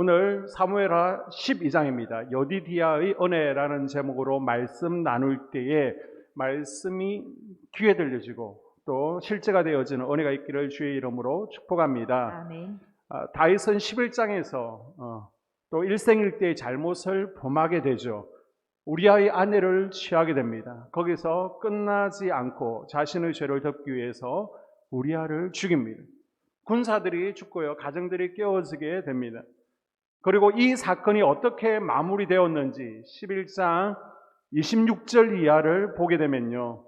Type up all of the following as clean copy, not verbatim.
오늘 사무엘하 12장입니다. 여디디아의 은혜라는 제목으로 말씀 나눌 때에 말씀이 귀에 들려지고 또 실제가 되어지는 은혜가 있기를 주의 이름으로 축복합니다. 아멘. 다윗은 11장에서 또 일생일대의 잘못을 범하게 되죠. 우리아의 아내를 취하게 됩니다. 거기서 끝나지 않고 자신의 죄를 덮기 위해서 우리아를 죽입니다. 군사들이 죽고요, 가정들이 깨어지게 됩니다. 그리고 이 사건이 어떻게 마무리되었는지 11장 26절 이하를 보게 되면요,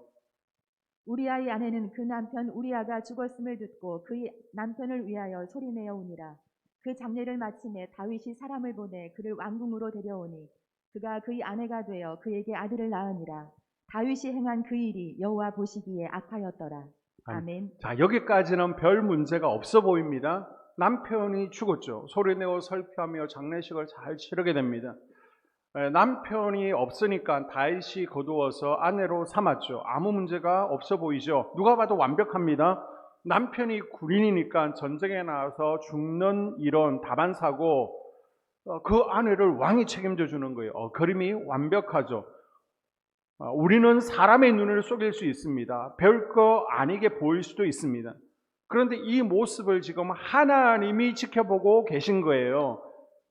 우리아의 아내는 그 남편 우리아가 죽었음을 듣고 그의 남편을 위하여 소리내어 우니라. 그 장례를 마침에 다윗이 사람을 보내 그를 왕궁으로 데려오니 그가 그의 아내가 되어 그에게 아들을 낳으니라. 다윗이 행한 그 일이 여호와 보시기에 악하였더라. 아멘. 자, 여기까지는 별 문제가 없어 보입니다. 남편이 죽었죠. 소리내어 설교하며 장례식을 잘 치르게 됩니다. 남편이 없으니까 다윗이 거두어서 아내로 삼았죠. 아무 문제가 없어 보이죠. 누가 봐도 완벽합니다. 남편이 군인이니까 전쟁에 나와서 죽는 이런 다반사고, 그 아내를 왕이 책임져 주는 거예요. 그림이 완벽하죠. 우리는 사람의 눈을 속일 수 있습니다. 별거 아니게 보일 수도 있습니다. 그런데 이 모습을 지금 하나님이 지켜보고 계신 거예요.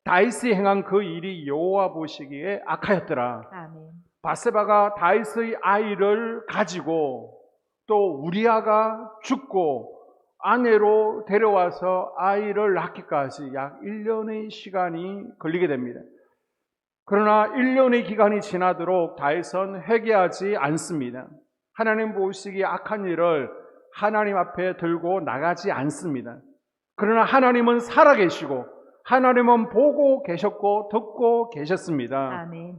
다윗이 행한 그 일이 여호와 보시기에 악하였더라. 아멘. 바세바가 다윗의 아이를 가지고 또 우리아가 죽고 아내로 데려와서 아이를 낳기까지 약 1년의 시간이 걸리게 됩니다. 그러나 1년의 기간이 지나도록 다윗은 회개하지 않습니다. 하나님 보시기에 악한 일을 하나님 앞에 들고 나가지 않습니다. 그러나 하나님은 살아계시고 하나님은 보고 계셨고 듣고 계셨습니다. 아멘.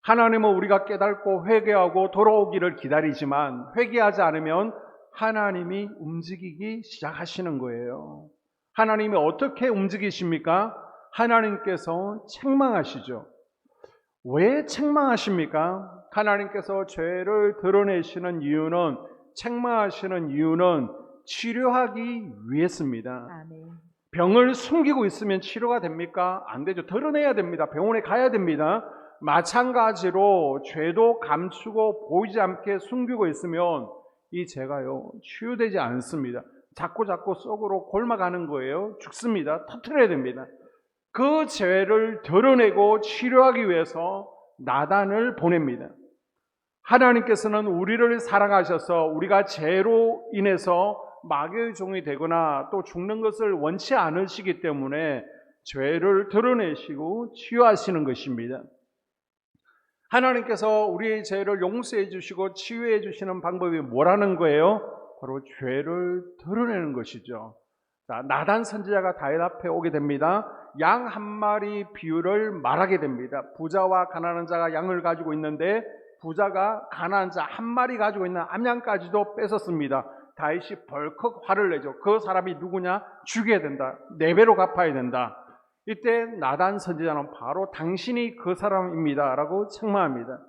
하나님은 우리가 깨닫고 회개하고 돌아오기를 기다리지만 회개하지 않으면 하나님이 움직이기 시작하시는 거예요. 하나님이 어떻게 움직이십니까? 하나님께서 책망하시죠. 왜 책망하십니까? 하나님께서 죄를 드러내시는 이유는, 책망하시는 이유는 치료하기 위해서입니다. 아멘. 병을 숨기고 있으면 치료가 됩니까? 안 되죠. 드러내야 됩니다. 병원에 가야 됩니다. 마찬가지로 죄도 감추고 보이지 않게 숨기고 있으면 이 죄가요, 치유되지 않습니다. 자꾸 속으로 골마가는 거예요. 죽습니다. 터뜨려야 됩니다. 그 죄를 드러내고 치료하기 위해서 나단을 보냅니다. 하나님께서는 우리를 사랑하셔서 우리가 죄로 인해서 마귀의 종이 되거나 또 죽는 것을 원치 않으시기 때문에 죄를 드러내시고 치유하시는 것입니다. 하나님께서 우리의 죄를 용서해 주시고 치유해 주시는 방법이 뭐라는 거예요? 바로 죄를 드러내는 것이죠. 자, 나단 선지자가 다윗 앞에 오게 됩니다. 양 한 마리 비유를 말하게 됩니다. 부자와 가난한 자가 양을 가지고 있는데 부자가 가난한 자 한 마리 가지고 있는 암양까지도 뺏었습니다. 다윗이 벌컥 화를 내죠. 그 사람이 누구냐? 죽여야 된다. 4배로 갚아야 된다. 이때 나단 선지자는 바로 당신이 그 사람입니다 라고 책망합니다.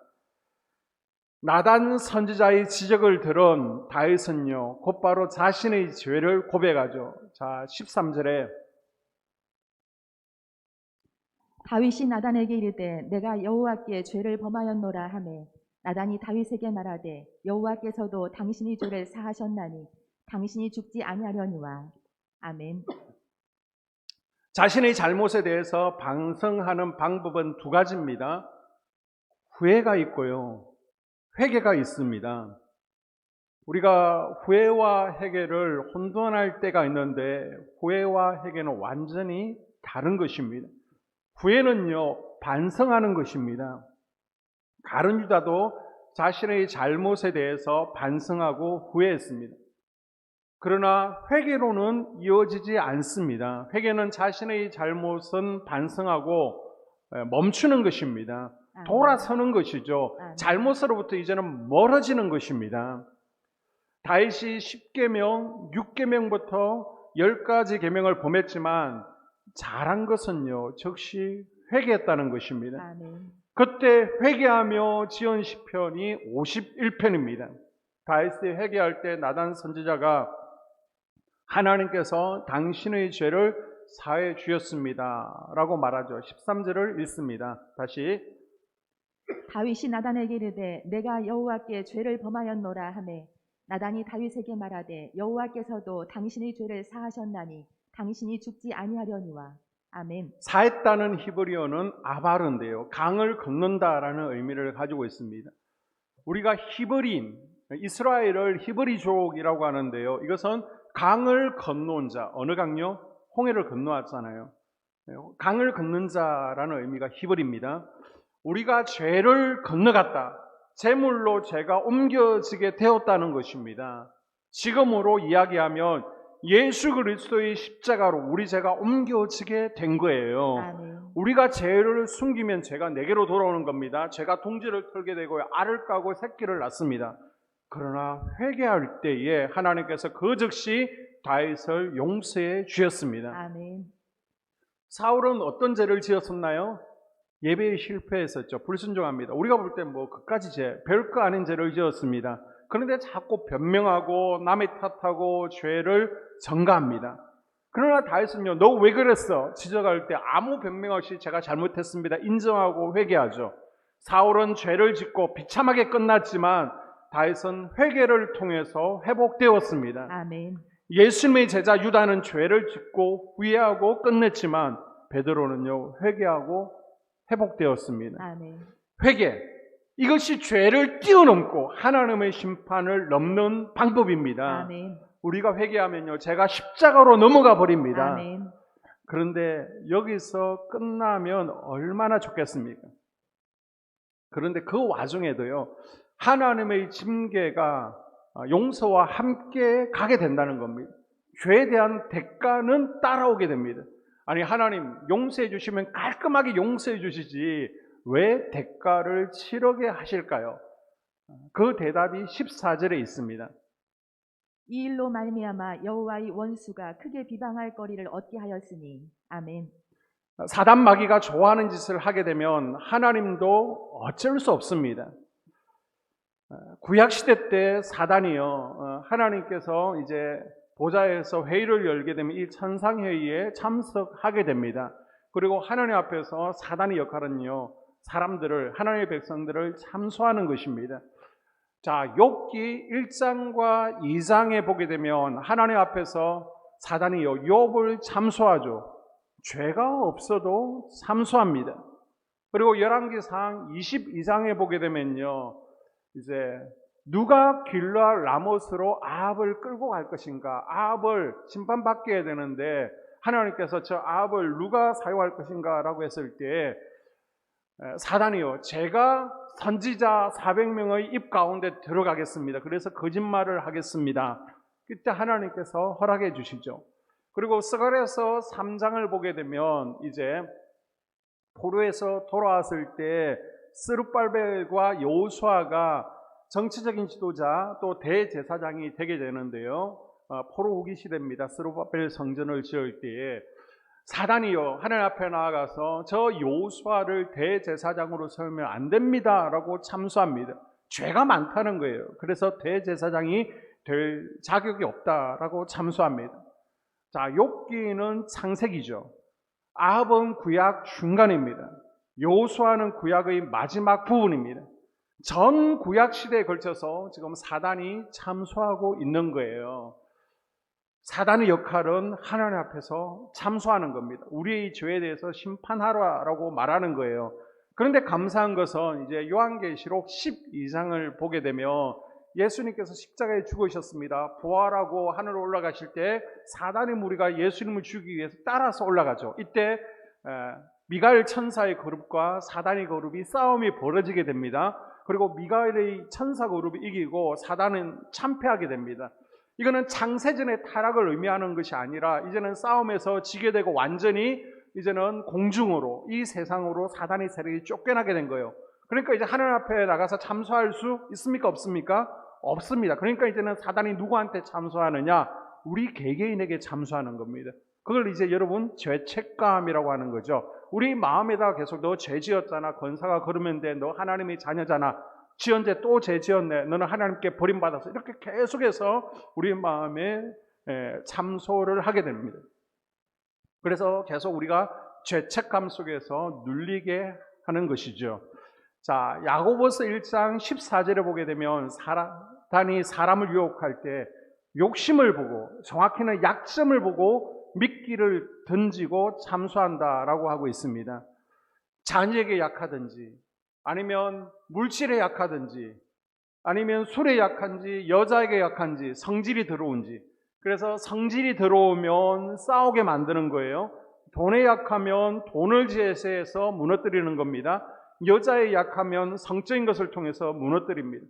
나단 선지자의 지적을 들은 다윗은요, 곧바로 자신의 죄를 고백하죠. 자, 13절에 다윗이 나단에게 이르되 내가 여호와께 죄를 범하였노라 하매 나단이 다윗에게 말하되 여호와께서도 당신이 죄를 사하셨나니 당신이 죽지 아니하려니와. 아멘. 자신의 잘못에 대해서 반성하는 방법은 2가지입니다. 후회가 있고요, 회개가 있습니다. 우리가 후회와 회개를 혼돈할 때가 있는데 후회와 회개는 완전히 다른 것입니다. 후회는요, 반성하는 것입니다. 다른 유다도 자신의 잘못에 대해서 반성하고 후회했습니다. 그러나 회개로는 이어지지 않습니다. 회개는 자신의 잘못은 반성하고 멈추는 것입니다. 돌아서는 것이죠. 잘못으로부터 이제는 멀어지는 것입니다. 다윗이 10계명, 6계명부터 10가지 계명을 범했지만 잘한 것은요, 즉시 회개했다는 것입니다. 아멘. 그때 회개하며 지은 시편이 51편입니다. 다윗이 회개할 때 나단 선지자가 하나님께서 당신의 죄를 사해 주였습니다 라고 말하죠. 13절을 읽습니다. 다시. 다윗이 나단에게 이르되 내가 여호와께 죄를 범하였노라 하매 나단이 다윗에게 말하되 여호와께서도 당신의 죄를 사하셨나니 당신이 죽지 아니하려니와. 아멘. 사했다는 히브리어는 아바르인데요. 강을 건넌다라는 의미를 가지고 있습니다. 우리가 히브리인, 이스라엘을 히브리족이라고 하는데요. 이것은 강을 건너온 자, 어느 강요? 홍해를 건너왔잖아요. 강을 건넌 자라는 의미가 히브리입니다. 우리가 죄를 건너갔다. 제물로 죄가 옮겨지게 되었다는 것입니다. 지금으로 이야기하면 예수 그리스도의 십자가로 우리 죄가 옮겨지게 된 거예요. 아멘. 우리가 죄를 숨기면 죄가 내게로 돌아오는 겁니다. 죄가 둥지를 털게 되고 알을 까고 새끼를 낳습니다. 그러나 회개할 때에 하나님께서 그 즉시 다윗을 용서해 주셨습니다. 아멘. 사울은 어떤 죄를 지었었나요? 예배에 실패했었죠. 불순종합니다. 우리가 볼 때 뭐 그까지 죄, 별거 아닌 죄를 지었습니다. 그런데 자꾸 변명하고 남의 탓하고 죄를 전가합니다. 그러나 다윗은요, 너 왜 그랬어? 지적할 때 아무 변명 없이 제가 잘못했습니다. 인정하고 회개하죠. 사울은 죄를 짓고 비참하게 끝났지만 다윗은 회개를 통해서 회복되었습니다. 아멘. 예수님의 제자 유다는 죄를 짓고 후회하고 끝냈지만 베드로는요, 회개하고 회복되었습니다. 아멘. 회개, 이것이 죄를 뛰어넘고 하나님의 심판을 넘는 방법입니다. 아멘. 우리가 회개하면요, 죄가 십자가로 넘어가 버립니다. 아멘. 그런데 여기서 끝나면 얼마나 좋겠습니까? 그런데 그 와중에도요, 하나님의 징계가 용서와 함께 가게 된다는 겁니다. 죄에 대한 대가는 따라오게 됩니다. 아니, 하나님 용서해 주시면 깔끔하게 용서해 주시지 왜 대가를 치르게 하실까요? 그 대답이 14절에 있습니다. 이 일로 말미암아 여호와의 원수가 크게 비방할 거리를 얻게 하였으니. 아멘. 사단 마귀가 좋아하는 짓을 하게 되면 하나님도 어쩔 수 없습니다. 구약시대 때 사단이요, 하나님께서 이제 보좌에서 회의를 열게 되면 이 천상회의에 참석하게 됩니다. 그리고 하나님 앞에서 사단의 역할은요, 사람들을, 하나님의 백성들을 참소하는 것입니다. 자, 욥기 1장과 2장에 보게 되면 하나님 앞에서 사단이요, 욥을 참소하죠. 죄가 없어도 참소합니다. 그리고 열왕기상 22장에 보게 되면요, 이제 누가 길르앗 라못으로 아합을 끌고 갈 것인가, 아합을 심판받게 해야 되는데 하나님께서 저 아합을 누가 사용할 것인가 라고 했을 때 사단이요, 제가 선지자 400명의 입 가운데 들어가겠습니다. 그래서 거짓말을 하겠습니다. 그때 하나님께서 허락해 주시죠. 그리고 스가랴서 3장을 보게 되면 이제 포로에서 돌아왔을 때 스룹발벨과 여호수아가 정치적인 지도자 또 대제사장이 되게 되는데요. 포로 후기 시대입니다. 스룹발벨 성전을 지을 때에 사단이요, 하나님 앞에 나아가서 저 여호수아를 대제사장으로 세우면 안 됩니다라고 참소합니다. 죄가 많다는 거예요. 그래서 대제사장이 될 자격이 없다라고 참소합니다. 자, 욥기는 창세기죠. 아합은 구약 중간입니다. 여호수아는 구약의 마지막 부분입니다. 전 구약 시대에 걸쳐서 지금 사단이 참소하고 있는 거예요. 사단의 역할은 하나님 앞에서 참소하는 겁니다. 우리의 죄에 대해서 심판하라라고 말하는 거예요. 그런데 감사한 것은 이제 요한계시록 12장을 보게 되면 예수님께서 십자가에 죽으셨습니다. 부활하고 하늘로 올라가실 때 사단의 무리가 예수님을 죽이기 위해서 따라서 올라가죠. 이때 미가엘 천사의 그룹과 사단의 그룹이 싸움이 벌어지게 됩니다. 그리고 미가엘의 천사 그룹이 이기고 사단은 참패하게 됩니다. 이거는 창세전의 타락을 의미하는 것이 아니라 이제는 싸움에서 지게 되고 완전히 이제는 공중으로, 이 세상으로 사단의 세력이 쫓겨나게 된 거예요. 그러니까 이제 하늘 앞에 나가서 참소할 수 있습니까? 없습니까? 없습니다. 그러니까 이제는 사단이 누구한테 참소하느냐? 우리 개개인에게 참소하는 겁니다. 그걸 이제 여러분 죄책감이라고 하는 거죠. 우리 마음에다가 계속 너 죄 지었잖아, 권사가 그러면 돼, 너 하나님의 자녀잖아, 지었는데 또 죄 지었네, 너는 하나님께 버림받았어, 이렇게 계속해서 우리 마음에 참소를 하게 됩니다. 그래서 계속 우리가 죄책감 속에서 눌리게 하는 것이죠. 자, 야고보서 1장 14절에 보게 되면 사단이 사람을 유혹할 때 욕심을 보고, 정확히는 약점을 보고 미끼를 던지고 참수한다라고 하고 있습니다. 자녀에게 약하든지, 아니면 물질에 약하든지, 아니면 술에 약한지, 여자에게 약한지, 성질이 들어온지. 그래서 성질이 들어오면 싸우게 만드는 거예요. 돈에 약하면 돈을 제시해서 무너뜨리는 겁니다. 여자에 약하면 성적인 것을 통해서 무너뜨립니다.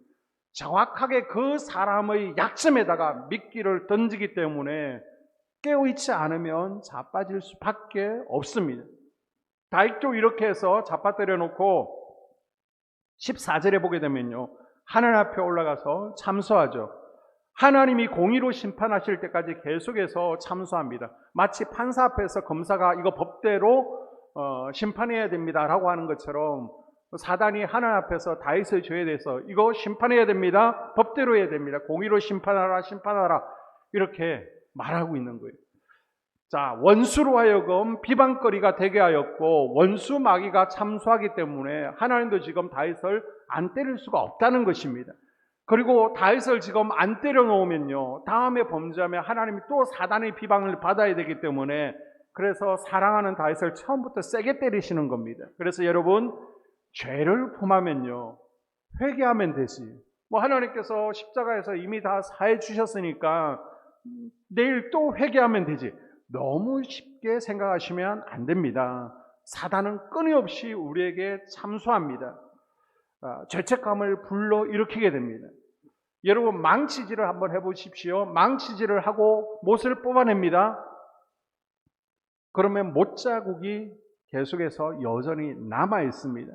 정확하게 그 사람의 약점에다가 미끼를 던지기 때문에 깨어있지 않으면 자빠질 수밖에 없습니다. 다윗도 이렇게 해서 자빠뜨려 놓고 14절에 보게 되면요, 하나님 앞에 올라가서 참소하죠. 하나님이 공의로 심판하실 때까지 계속해서 참소합니다. 마치 판사 앞에서 검사가 이거 법대로 심판해야 됩니다 라고 하는 것처럼 사단이 하나님 앞에서 다윗의 죄에 대해서 이거 심판해야 됩니다, 법대로 해야 됩니다, 공의로 심판하라, 심판하라, 이렇게 말하고 있는 거예요. 자, 원수로 하여금 비방거리가 되게 하였고 원수 마귀가 참소하기 때문에 하나님도 지금 다윗을 안 때릴 수가 없다는 것입니다. 그리고 다윗을 지금 안 때려 놓으면요, 다음에 범죄하면 하나님이 또 사단의 비방을 받아야 되기 때문에, 그래서 사랑하는 다윗을 처음부터 세게 때리시는 겁니다. 그래서 여러분, 죄를 범하면요, 회개하면 되지. 하나님께서 십자가에서 이미 다 사해 주셨으니까 내일 또 회개하면 되지. 너무 쉽게 생각하시면 안 됩니다. 사단은 끊임없이 우리에게 참소합니다. 죄책감을 불러일으키게 됩니다. 여러분, 망치질을 한번 해보십시오. 망치질을 하고 못을 뽑아냅니다. 그러면 못 자국이 계속해서 여전히 남아 있습니다.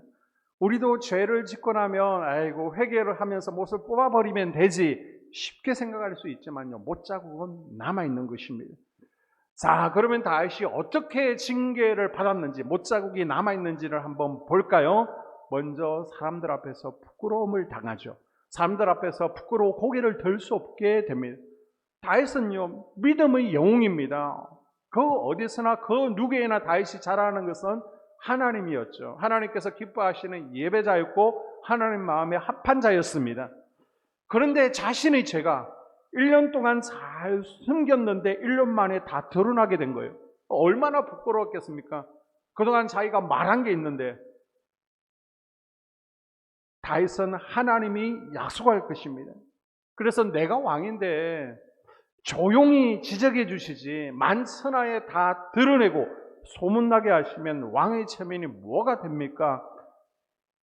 우리도 죄를 짓고 나면 아이고 회개를 하면서 못을 뽑아버리면 되지, 쉽게 생각할 수 있지만요, 못 자국은 남아 있는 것입니다. 자, 그러면 다윗이 어떻게 징계를 받았는지, 못 자국이 남아 있는지를 한번 볼까요? 먼저 사람들 앞에서 부끄러움을 당하죠. 사람들 앞에서 부끄러워 고개를 들 수 없게 됩니다. 다윗은요, 믿음의 영웅입니다. 그 어디서나 그 누구에나 다윗이 자라는 것은 하나님이었죠. 하나님께서 기뻐하시는 예배자였고 하나님 마음에 합한 자였습니다. 그런데 자신의 죄가 1년 동안 잘 숨겼는데 1년 만에 다 드러나게 된 거예요. 얼마나 부끄러웠겠습니까? 그동안 자기가 말한 게 있는데, 다윗은 하나님이 약속할 것입니다. 그래서 내가 왕인데 조용히 지적해 주시지 만천하에 다 드러내고 소문나게 하시면 왕의 체면이 뭐가 됩니까?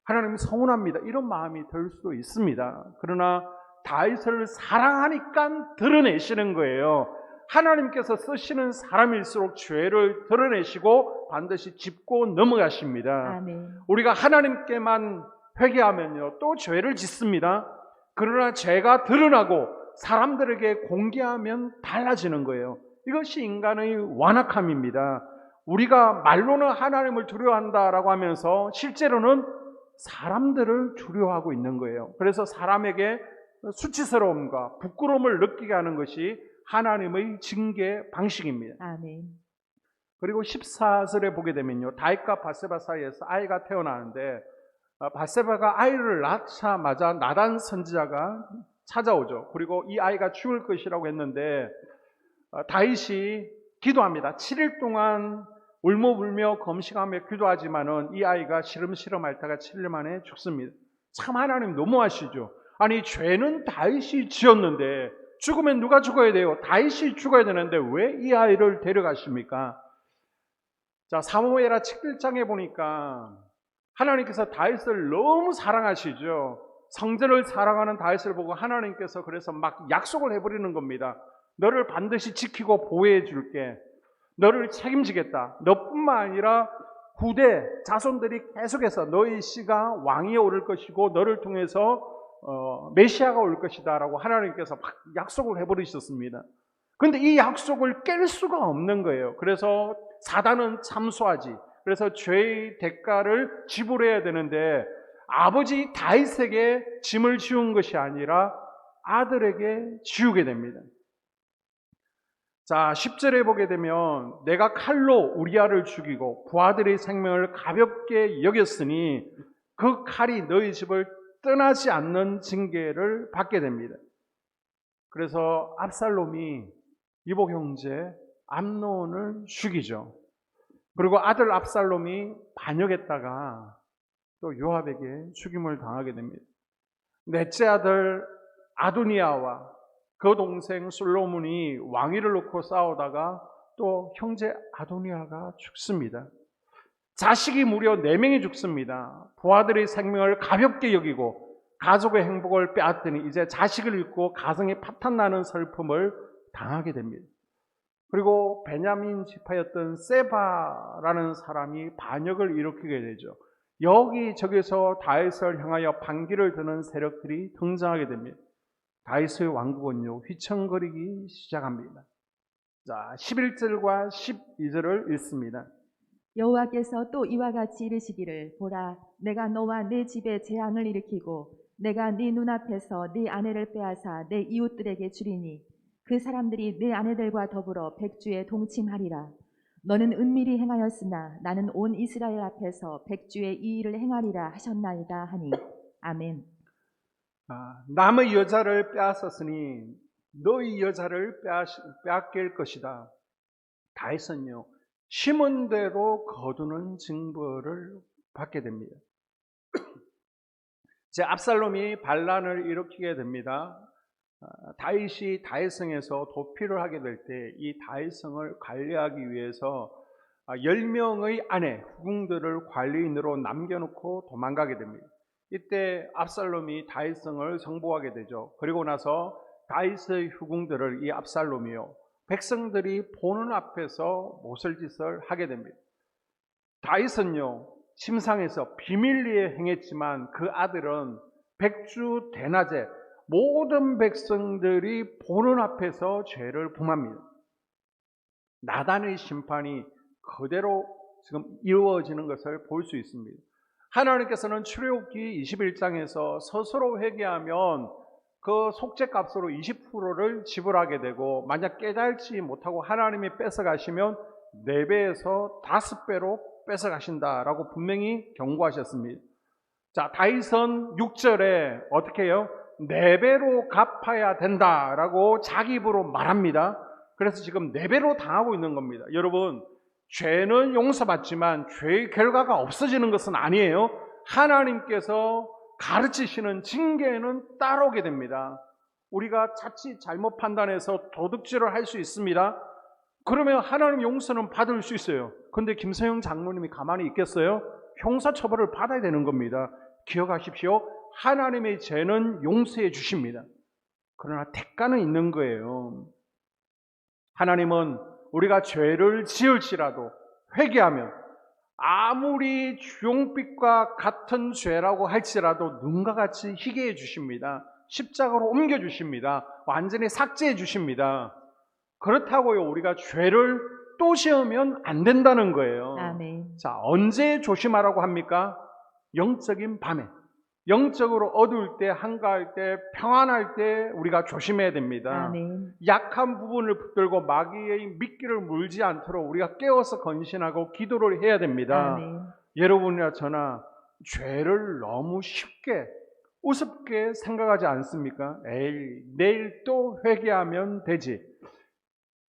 하나님 서운합니다. 이런 마음이 들 수도 있습니다. 그러나 다윗을 사랑하니까 드러내시는 거예요. 하나님께서 쓰시는 사람일수록 죄를 드러내시고 반드시 짚고 넘어가십니다. 아멘. 우리가 하나님께만 회개하면요, 또 죄를 짓습니다. 그러나 죄가 드러나고 사람들에게 공개하면 달라지는 거예요. 이것이 인간의 완악함입니다. 우리가 말로는 하나님을 두려워한다라고 하면서 실제로는 사람들을 두려워하고 있는 거예요. 그래서 사람에게 수치스러움과 부끄러움을 느끼게 하는 것이 하나님의 징계 방식입니다. 아멘. 그리고 14절에 보게 되면요, 다윗과 바세바 사이에서 아이가 태어나는데, 바세바가 아이를 낳자마자 나단 선지자가 찾아오죠. 그리고 이 아이가 죽을 것이라고 했는데 다윗이 기도합니다. 7일 동안 울며불며 검식하며 기도하지만은 이 아이가 시름시름 앓다가 7일 만에 죽습니다. 참 하나님 너무하시죠. 아니, 죄는 다윗이 지었는데 죽으면 누가 죽어야 돼요? 다윗이 죽어야 되는데 왜 이 아이를 데려가십니까? 자, 사무엘하 7장에 보니까 하나님께서 다윗을 너무 사랑하시죠. 성전을 사랑하는 다윗을 보고 하나님께서 그래서 막 약속을 해버리는 겁니다. 너를 반드시 지키고 보호해 줄게. 너를 책임지겠다. 너뿐만 아니라 후대 자손들이 계속해서 너희 씨가 왕위에 오를 것이고 너를 통해서 메시아가 올 것이다 라고 하나님께서 막 약속을 해버리셨습니다. 그런데 이 약속을 깰 수가 없는 거예요. 그래서 사단은 참소하지. 그래서 죄의 대가를 지불해야 되는데 아버지 다윗에게 짐을 지운 것이 아니라 아들에게 지우게 됩니다. 자, 10절에 보게 되면 내가 칼로 우리아를 죽이고 부하들의 생명을 가볍게 여겼으니 그 칼이 너희 집을 떠나지 않는 징계를 받게 됩니다. 그래서 압살롬이 이복 형제 암논을 죽이죠. 그리고 아들 압살롬이 반역했다가 또 요압에게 죽임을 당하게 됩니다. 넷째 아들 아도니아와 그 동생 솔로몬이 왕위를 놓고 싸우다가 또 형제 아도니아가 죽습니다. 자식이 무려 4명이 죽습니다. 부하들의 생명을 가볍게 여기고 가족의 행복을 빼앗더니 이제 자식을 잃고 가정에 파탄나는 슬픔을 당하게 됩니다. 그리고 베냐민 지파였던 세바라는 사람이 반역을 일으키게 되죠. 여기저기서 다윗을 향하여 반기를 드는 세력들이 등장하게 됩니다. 다윗의 왕국은요, 휘청거리기 시작합니다. 자, 11절과 12절을 읽습니다. 여호와께서 또 이와 같이 이르시기를 보라 내가 너와 네 집에 재앙을 일으키고 내가 네 눈앞에서 네 아내를 빼앗아 내 이웃들에게 주리니 그 사람들이 내 아내들과 더불어 백주에 동침하리라. 너는 은밀히 행하였으나 나는 온 이스라엘 앞에서 백주의 이 일을 행하리라 하셨나이다 하니 아멘. 남의 여자를 빼앗았으니 너희 여자를 빼앗길 것이다. 다윗은요, 심은 대로 거두는 징벌을 받게 됩니다. 제 압살롬이 반란을 일으키게 됩니다. 다윗이 다윗성에서 도피를 하게 될 때 이 다윗성을 관리하기 위해서 10명의 아내, 후궁들을 관리인으로 남겨놓고 도망가게 됩니다. 이때 압살롬이 다윗성을 정복하게 되죠. 그리고 나서 다윗의 후궁들을 이 압살롬이요, 백성들이 보는 앞에서 모슬짓을 하게 됩니다. 다윗은요, 침상에서 비밀리에 행했지만 그 아들은 백주 대낮에 모든 백성들이 보는 앞에서 죄를 범합니다. 나단의 심판이 그대로 지금 이루어지는 것을 볼 수 있습니다. 하나님께서는 출애굽기 21장에서 스스로 회개하면 그 속죄값으로 20%를 지불하게 되고 만약 깨달지 못하고 하나님이 뺏어가시면 4배에서 5배로 뺏어가신다라고 분명히 경고하셨습니다. 자, 다윗은 6절에 어떻게 해요? 4배로 갚아야 된다라고 자기 입으로 말합니다. 그래서 지금 4배로 당하고 있는 겁니다. 여러분, 죄는 용서받지만 죄의 결과가 없어지는 것은 아니에요. 하나님께서 가르치시는 징계는 따라오게 됩니다. 우리가 자칫 잘못 판단해서 도둑질을 할 수 있습니다. 그러면 하나님 용서는 받을 수 있어요. 근데 김서영 장로님이 가만히 있겠어요? 형사처벌을 받아야 되는 겁니다. 기억하십시오. 하나님의 죄는 용서해 주십니다. 그러나 대가는 있는 거예요. 하나님은 우리가 죄를 지을지라도 회개하면 아무리 주홍빛과 같은 죄라고 할지라도 눈과 같이 희게 해주십니다. 십자가로 옮겨주십니다. 완전히 삭제해 주십니다. 그렇다고요, 우리가 죄를 또 지으면 안 된다는 거예요. 아멘. 자, 언제 조심하라고 합니까? 영적인 밤에, 영적으로 어두울 때, 한가할 때, 평안할 때 우리가 조심해야 됩니다. 아멘. 약한 부분을 붙들고 마귀의 미끼를 물지 않도록 우리가 깨어서 건신하고 기도를 해야 됩니다. 아멘. 여러분이나 저나 죄를 너무 쉽게 우습게 생각하지 않습니까? 에이, 내일 또 회개하면 되지.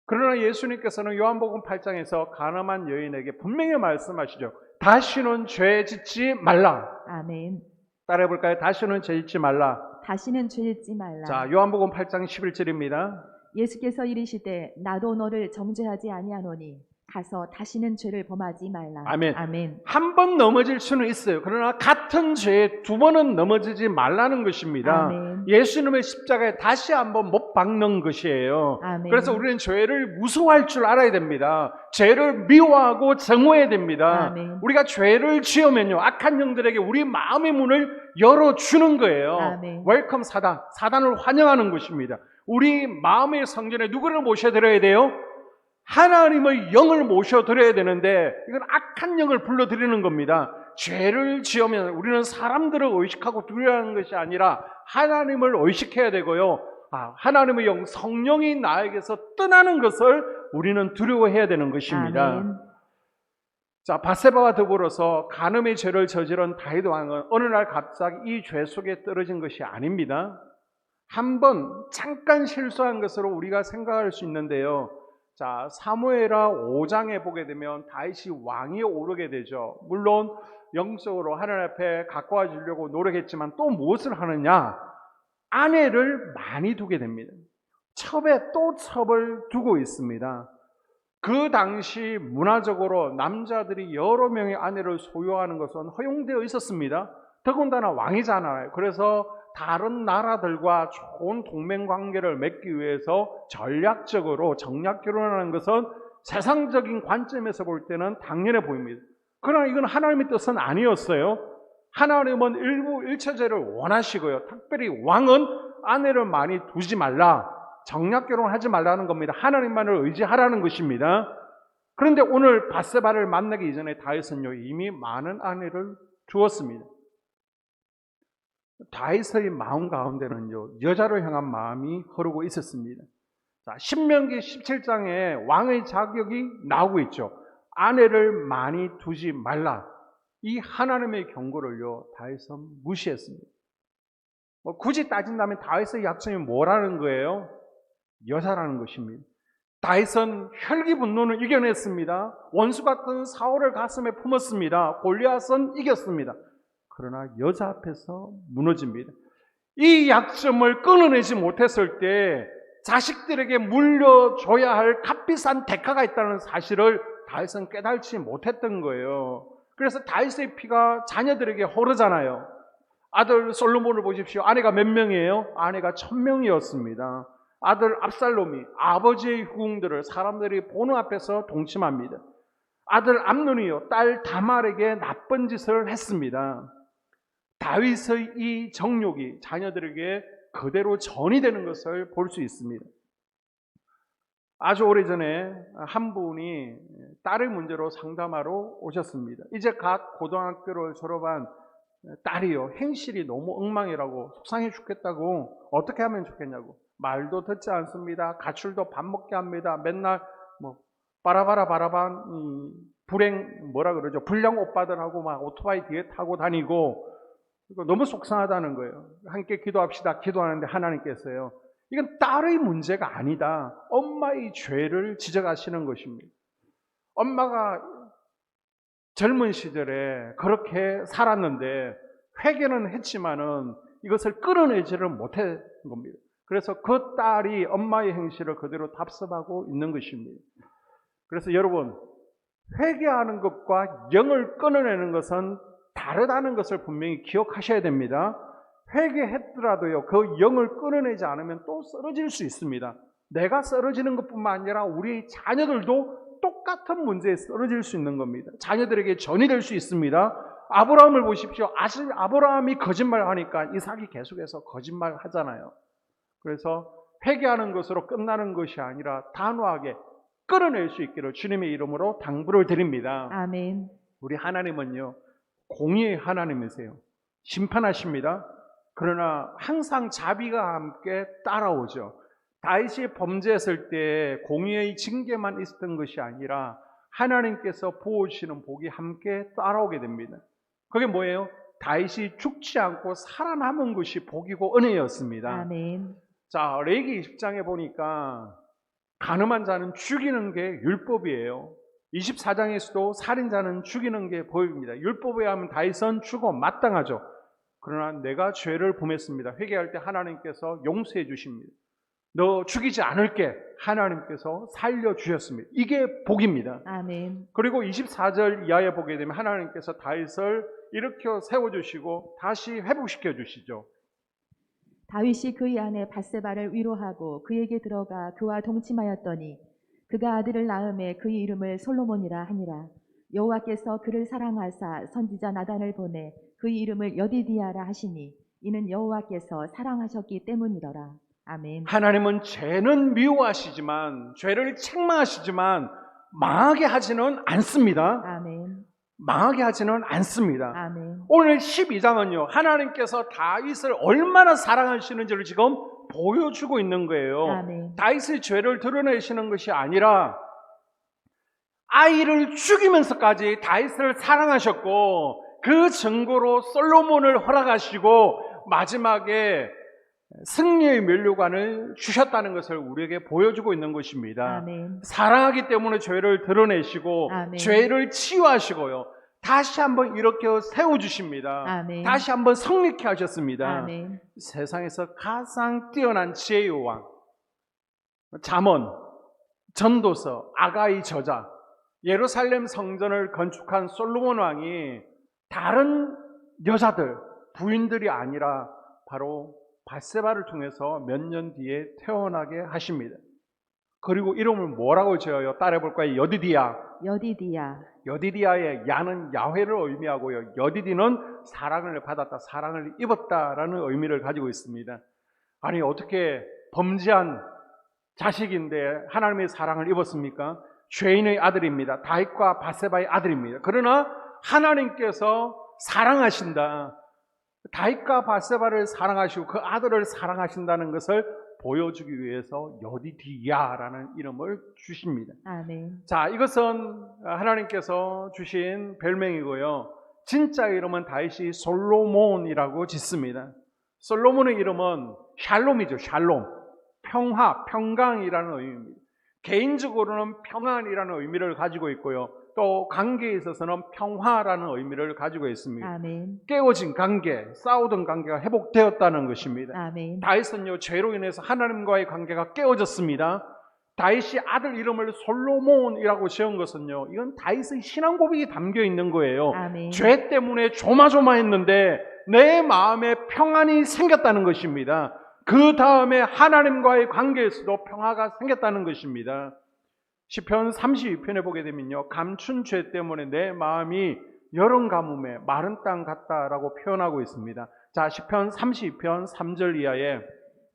그러나 예수님께서는 요한복음 8장에서 가늠한 여인에게 분명히 말씀하시죠. 다시는 죄 짓지 말라. 아멘. 따라해 볼까요? 다시는 죄 짓지 말라. 다시는 죄 짓지 말라. 자, 요한복음 8장 11절입니다. 예수께서 이르시되 나도 너를 정죄하지 아니하노니 가서 다시는 죄를 범하지 말라. 아멘. 아멘. 한 번 넘어질 수는 있어요. 그러나 같은 죄에 2번은 넘어지지 말라는 것입니다. 아멘. 예수님의 십자가에 다시 한번 못 박는 것이에요. 아멘. 그래서 우리는 죄를 무서워할 줄 알아야 됩니다. 죄를 미워하고 정오해야 됩니다. 아멘. 우리가 죄를 지으면요, 악한 영들에게 우리 마음의 문을 열어주는 거예요. 아멘. 웰컴 사단, 사단을 환영하는 것입니다. 우리 마음의 성전에 누구를 모셔드려야 돼요? 하나님의 영을 모셔드려야 되는데 이건 악한 영을 불러드리는 겁니다. 죄를 지으면 우리는 사람들을 의식하고 두려워하는 것이 아니라 하나님을 의식해야 되고요. 하나님의 영 성령이 나에게서 떠나는 것을 우리는 두려워해야 되는 것입니다. 아멘. 자, 바세바와 더불어서 간음의 죄를 저지른 다윗 왕은 어느 날 갑자기 이 죄 속에 떨어진 것이 아닙니다. 한번 잠깐 실수한 것으로 우리가 생각할 수 있는데요. 자, 사무엘하 5장에 보게 되면 다윗이 왕위에 오르게 되죠. 물론 영적으로 하나님 앞에 가까워지려고 노력했지만 또 무엇을 하느냐? 아내를 많이 두게 됩니다. 첩에 또 첩을 두고 있습니다. 그 당시 문화적으로 남자들이 여러 명의 아내를 소유하는 것은 허용되어 있었습니다. 더군다나 왕이잖아요. 그래서 다른 나라들과 좋은 동맹 관계를 맺기 위해서 전략적으로 정략 결혼하는 것은 세상적인 관점에서 볼 때는 당연해 보입니다. 그러나 이건 하나님의 뜻은 아니었어요. 하나님은 일체제를 원하시고요. 특별히 왕은 아내를 많이 두지 말라, 정략 결혼하지 말라는 겁니다. 하나님만을 의지하라는 것입니다. 그런데 오늘 바세바를 만나기 이전에 다윗은요, 이미 많은 아내를 두었습니다. 다윗의 마음 가운데는요, 여자를 향한 마음이 흐르고 있었습니다. 자, 신명기 17장에 왕의 자격이 나오고 있죠. 아내를 많이 두지 말라. 이 하나님의 경고를요, 다윗은 무시했습니다. 굳이 따진다면 다윗의 약점이 뭐라는 거예요? 여자라는 것입니다. 다윗은 혈기 분노는 이겨냈습니다. 원수 같은 사울을 가슴에 품었습니다. 골리앗은 이겼습니다. 그러나 여자 앞에서 무너집니다. 이 약점을 끊어내지 못했을 때 자식들에게 물려줘야 할 값비싼 대가가 있다는 사실을 다윗은 깨달지 못했던 거예요. 그래서 다윗의 피가 자녀들에게 흐르잖아요. 아들 솔로몬을 보십시오. 아내가 몇 명이에요? 아내가 1000명이었습니다. 아들 압살롬이 아버지의 후궁들을 사람들이 보는 앞에서 동침합니다. 아들 암논이요, 딸 다말에게 나쁜 짓을 했습니다. 다윗의 이 정욕이 자녀들에게 그대로 전이되는 것을 볼 수 있습니다. 아주 오래전에 한 분이 딸의 문제로 상담하러 오셨습니다. 이제 갓 고등학교를 졸업한 딸이요, 행실이 너무 엉망이라고, 속상해 죽겠다고, 어떻게 하면 좋겠냐고. 말도 듣지 않습니다. 가출도 밥 먹게 합니다. 맨날 바라바라 불량 오빠들하고 막 오토바이 뒤에 타고 다니고, 너무 속상하다는 거예요. 함께 기도합시다. 기도하는데 하나님께서요, 이건 딸의 문제가 아니다, 엄마의 죄를 지적하시는 것입니다. 엄마가 젊은 시절에 그렇게 살았는데 회개는 했지만은 이것을 끌어내지를 못한 겁니다. 그래서 그 딸이 엄마의 행실을 그대로 답습하고 있는 것입니다. 그래서 여러분, 회개하는 것과 영을 끊어내는 것은 다르다는 것을 분명히 기억하셔야 됩니다. 회개했더라도요, 그 영을 끊어내지 않으면 또 쓰러질 수 있습니다. 내가 쓰러지는 것뿐만 아니라 우리 자녀들도 똑같은 문제에 쓰러질 수 있는 겁니다. 자녀들에게 전이 될 수 있습니다. 아브라함을 보십시오. 아브라함이 거짓말하니까 이삭이 계속해서 거짓말 하잖아요. 그래서 회개하는 것으로 끝나는 것이 아니라 단호하게 끌어낼 수 있기를 주님의 이름으로 당부를 드립니다. 아멘. 우리 하나님은요, 공의의 하나님이세요. 심판하십니다. 그러나 항상 자비가 함께 따라오죠. 다윗이 범죄했을 때 공의의 징계만 있었던 것이 아니라 하나님께서 부어주시는 복이 함께 따라오게 됩니다. 그게 뭐예요? 다윗이 죽지 않고 살아남은 것이 복이고 은혜였습니다. 아멘. 자, 레위기 20장에 보니까 간음한 자는 죽이는 게 율법이에요. 24장에서도 살인자는 죽이는 게 보입니다. 율법에 하면 다윗은 죽어 마땅하죠. 그러나 내가 죄를 범했습니다. 회개할 때 하나님께서 용서해 주십니다. 너 죽이지 않을게, 하나님께서 살려주셨습니다. 이게 복입니다. 아멘. 그리고 24절 이하에 보게 되면 하나님께서 다윗을 일으켜 세워주시고 다시 회복시켜 주시죠. 다윗이 그의 아내 바세바를 위로하고 그에게 들어가 그와 동침하였더니 그가 아들을 낳음에 그의 이름을 솔로몬이라 하니라. 여호와께서 그를 사랑하사 선지자 나단을 보내 그의 이름을 여디디아라 하시니 이는 여호와께서 사랑하셨기 때문이더라. 아멘. 하나님은 죄는 미워하시지만, 죄를 책망하시지만 망하게 하지는 않습니다. 아멘. 망하게 하지는 않습니다. 아멘. 오늘 12장은요, 하나님께서 다윗을 얼마나 사랑하시는지를 지금 보여주고 있는 거예요. 아멘. 다윗의 죄를 드러내시는 것이 아니라 아이를 죽이면서까지 다윗을 사랑하셨고 그 증거로 솔로몬을 허락하시고 마지막에 승리의 면류관을 주셨다는 것을 우리에게 보여주고 있는 것입니다. 아멘. 사랑하기 때문에 죄를 드러내시고 아멘. 죄를 치유하시고요. 다시 한번 이렇게 세워주십니다. 아멘. 다시 한번 성립케 하셨습니다. 아멘. 세상에서 가장 뛰어난 지혜의 왕, 잠언, 전도서, 아가이 저자, 예루살렘 성전을 건축한 솔로몬 왕이 다른 여자들, 부인들이 아니라 바로 밧세바를 통해서 몇 년 뒤에 태어나게 하십니다. 그리고 이름을 뭐라고 지어요? 따라해볼까요? 여디디야. 여디디야. 여디디야의 야는 야훼를 의미하고요. 여디디는 사랑을 받았다, 사랑을 입었다라는 의미를 가지고 있습니다. 아니 어떻게 범죄한 자식인데 하나님의 사랑을 입었습니까? 죄인의 아들입니다. 다윗과 밧세바의 아들입니다. 그러나 하나님께서 사랑하신다. 다윗과 밧세바를 사랑하시고 그 아들을 사랑하신다는 것을 보여주기 위해서 여디디야라는 이름을 주십니다. 아멘. 자, 이것은 하나님께서 주신 별명이고요. 진짜 이름은 다윗이 솔로몬이라고 짓습니다. 솔로몬의 이름은 샬롬이죠. 샬롬. 평화, 평강이라는 의미입니다. 개인적으로는 평안이라는 의미를 가지고 있고요. 또 관계에 있어서는 평화라는 의미를 가지고 있습니다. 아멘. 깨어진 관계, 싸우던 관계가 회복되었다는 것입니다. 아멘. 다윗은요, 죄로 인해서 하나님과의 관계가 깨어졌습니다. 다윗이 아들 이름을 솔로몬이라고 지은 것은요, 이건 다윗의 신앙 고백이 담겨 있는 거예요. 아멘. 죄 때문에 조마조마했는데 내 마음에 평안이 생겼다는 것입니다. 그 다음에 하나님과의 관계에서도 평화가 생겼다는 것입니다. 시편 32편에 보게 되면요, 감춘 죄 때문에 내 마음이 여름 가뭄에 마른 땅 같다라고 표현하고 있습니다. 자, 시편 32편 3절 이하에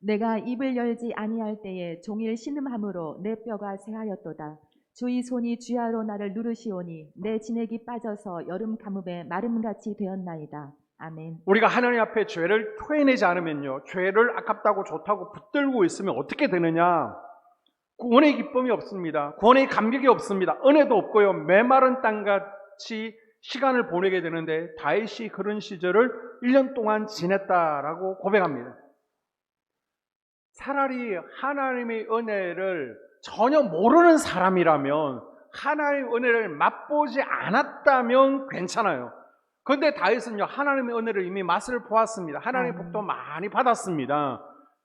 내가 입을 열지 아니할 때에 종일 신음함으로 내 뼈가 새하였도다. 주의 손이 주야로 나를 누르시오니 내 진액이 빠져서 여름 가뭄에 마름같이 되었나이다. 아멘. 우리가 하나님 앞에 죄를 토해내지 않으면요, 죄를 아깝다고 좋다고 붙들고 있으면 어떻게 되느냐? 구원의 기쁨이 없습니다. 구원의 감격이 없습니다. 은혜도 없고요. 메마른 땅같이 시간을 보내게 되는데 다윗이 그런 시절을 1년 동안 지냈다라고 고백합니다. 차라리 하나님의 은혜를 전혀 모르는 사람이라면, 하나님의 은혜를 맛보지 않았다면 괜찮아요. 그런데 다윗은요, 하나님의 은혜를 이미 맛을 보았습니다. 하나님의 복도 많이 받았습니다.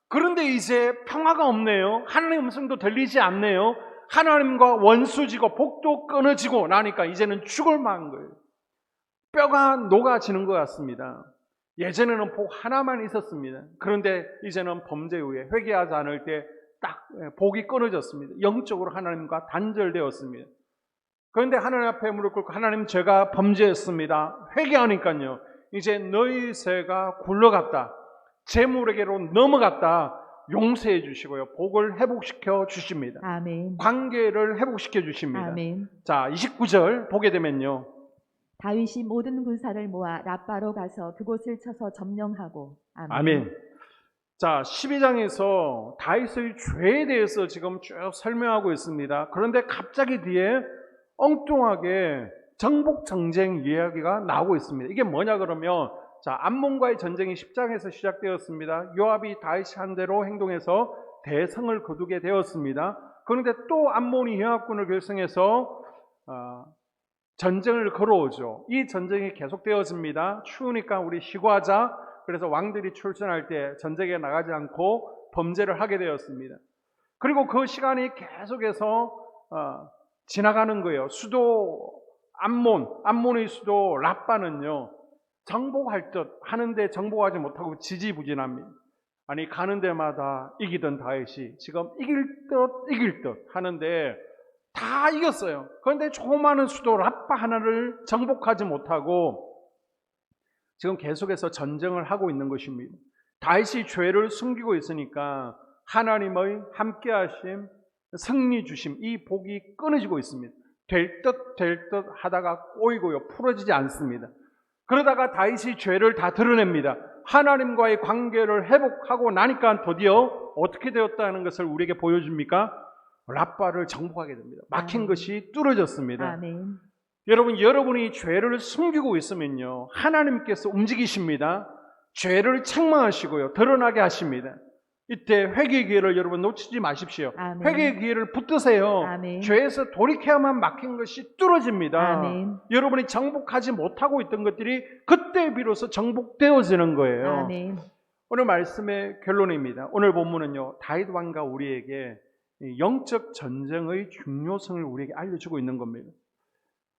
그런데 이제 평화가 없네요. 하나님의 음성도 들리지 않네요. 하나님과 원수지고 복도 끊어지고 나니까 이제는 죽을 만한 거예요. 뼈가 녹아지는 것 같습니다. 예전에는 복 하나만 있었습니다. 그런데 이제는 범죄 후에 회개하지 않을 때 딱 복이 끊어졌습니다. 영적으로 하나님과 단절되었습니다. 그런데 하나님 앞에 무릎 꿇고 하나님, 제가 범죄했습니다. 회개하니까요, 이제 너희 죄가 굴러갔다, 재물에게로 넘어갔다, 용서해 주시고요, 복을 회복시켜 주십니다. 아멘. 관계를 회복시켜 주십니다. 아멘. 자, 29절 보게 되면요, 다윗이 모든 군사를 모아 라빠로 가서 그곳을 쳐서 점령하고. 아멘. 아멘. 자, 12장에서 다윗의 죄에 대해서 지금 쭉 설명하고 있습니다. 그런데 갑자기 뒤에 엉뚱하게 정복 전쟁 이야기가 나오고 있습니다. 이게 뭐냐 그러면, 자, 암몬과의 전쟁이 10장에서 시작되었습니다. 요압이 다윗이 한 대로 행동해서 대성을 거두게 되었습니다. 그런데 또 암몬이 연합군을 결성해서 전쟁을 걸어오죠. 이 전쟁이 계속되어집니다. 추우니까 우리 쉬고하자. 그래서 왕들이 출전할 때 전쟁에 나가지 않고 범죄를 하게 되었습니다. 그리고 그 시간이 계속해서 지나가는 거예요. 수도 암몬의 수도 라빠는요, 정복할 듯 하는데 정복하지 못하고 지지부진합니다. 아니, 가는 데마다 이기던 다윗이 지금 이길 듯 하는데 다 이겼어요. 그런데 조그마한 수도 라빠 하나를 정복하지 못하고 지금 계속해서 전쟁을 하고 있는 것입니다. 다윗이 죄를 숨기고 있으니까 하나님의 함께하심, 승리 주심, 이 복이 끊어지고 있습니다. 될 듯 하다가 꼬이고요, 풀어지지 않습니다. 그러다가 다윗이 죄를 다 드러냅니다. 하나님과의 관계를 회복하고 나니까 드디어 어떻게 되었다는 것을 우리에게 보여줍니까? 라빠를 정복하게 됩니다. 막힌 아멘. 것이 뚫어졌습니다. 아멘. 여러분, 여러분이 죄를 숨기고 있으면요, 하나님께서 움직이십니다. 죄를 책망하시고요, 드러나게 하십니다. 이때 회개의 기회를 여러분 놓치지 마십시오. 아멘. 회개의 기회를 붙드세요. 아멘. 죄에서 돌이켜야만 막힌 것이 뚫어집니다. 아멘. 여러분이 정복하지 못하고 있던 것들이 그때 비로소 정복되어지는 거예요. 아멘. 오늘 말씀의 결론입니다. 오늘 본문은요, 다윗 왕과 우리에게 이 영적 전쟁의 중요성을 우리에게 알려주고 있는 겁니다.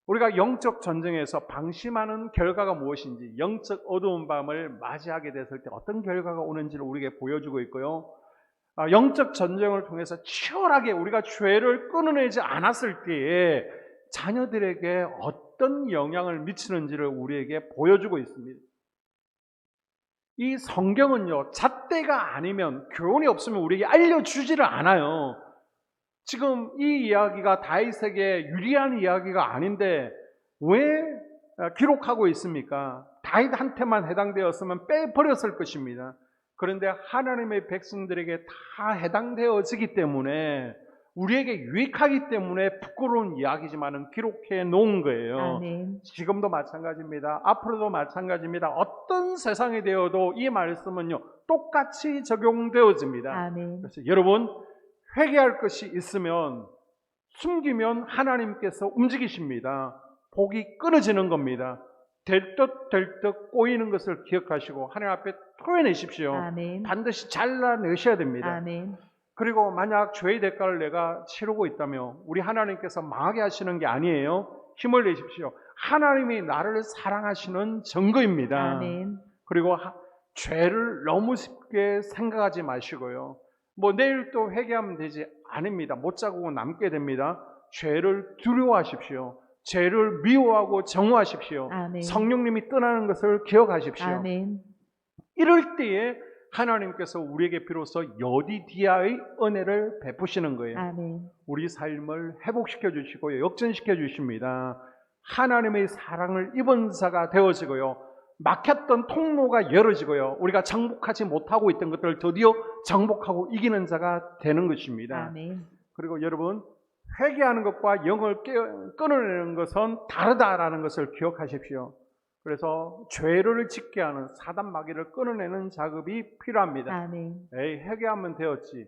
우리가 영적 전쟁에서 방심하는 결과가 무엇인지, 영적 어두운 밤을 맞이하게 됐을 때 어떤 결과가 오는지를 우리에게 보여주고 있고요. 영적 전쟁을 통해서 치열하게 우리가 죄를 끊어내지 않았을 때에 자녀들에게 어떤 영향을 미치는지를 우리에게 보여주고 있습니다. 이 성경은요, 잣대가 아니면, 교훈이 없으면 우리에게 알려주지를 않아요. 지금 이 이야기가 다윗에게 유리한 이야기가 아닌데 왜 기록하고 있습니까? 다윗한테만 해당되었으면 빼버렸을 것입니다. 그런데 하나님의 백성들에게 다 해당되어지기 때문에, 우리에게 유익하기 때문에 부끄러운 이야기지만은 기록해 놓은 거예요. 아멘. 지금도 마찬가지입니다. 앞으로도 마찬가지입니다. 어떤 세상이 되어도 이 말씀은요, 똑같이 적용되어집니다. 아멘. 그래서 여러분, 회개할 것이 있으면, 숨기면 하나님께서 움직이십니다. 복이 끊어지는 겁니다. 될 듯 꼬이는 것을 기억하시고 하나님 앞에 토해내십시오. 아멘. 반드시 잘라내셔야 됩니다. 아멘. 그리고 만약 죄의 대가를 내가 치르고 있다면 우리 하나님께서 망하게 하시는 게 아니에요. 힘을 내십시오. 하나님이 나를 사랑하시는 증거입니다. 아멘. 그리고 죄를 너무 쉽게 생각하지 마시고요. 뭐 내일 또 회개하면 되지, 아닙니다. 못 자고 남게 됩니다. 죄를 두려워하십시오. 죄를 미워하고 정오하십시오. 아멘. 성령님이 떠나는 것을 기억하십시오. 아멘. 이럴 때에 하나님께서 우리에게 비로소 여디디아의 은혜를 베푸시는 거예요. 아멘. 우리 삶을 회복시켜 주시고요, 역전시켜 주십니다. 하나님의 사랑을 입은 자가 되어지고요, 막혔던 통로가 열어지고요, 우리가 정복하지 못하고 있던 것들을 드디어 정복하고 이기는 자가 되는 것입니다. 아멘. 그리고 여러분, 회개하는 것과 영을 끊어내는 것은 다르다라는 것을 기억하십시오. 그래서 죄를 짓게 하는 사단 마귀를 끊어내는 작업이 필요합니다. 아멘. 에이, 회개하면 되었지.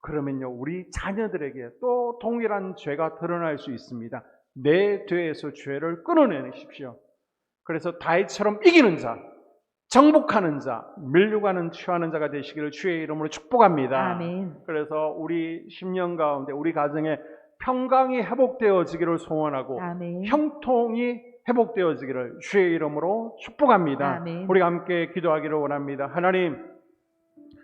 그러면요, 우리 자녀들에게 또 동일한 죄가 드러날 수 있습니다. 내 죄에서 죄를 끊어내십시오. 그래서 다윗처럼 이기는 자, 정복하는 자, 밀려가는 취하는 자가 되시기를 주의 이름으로 축복합니다. 아멘. 그래서 우리 10년 가운데 우리 가정에 평강이 회복되어지기를 소원하고, 아멘. 형통이 회복되어지기를 주의 이름으로 축복합니다. 아멘. 우리가 함께 기도하기를 원합니다. 하나님,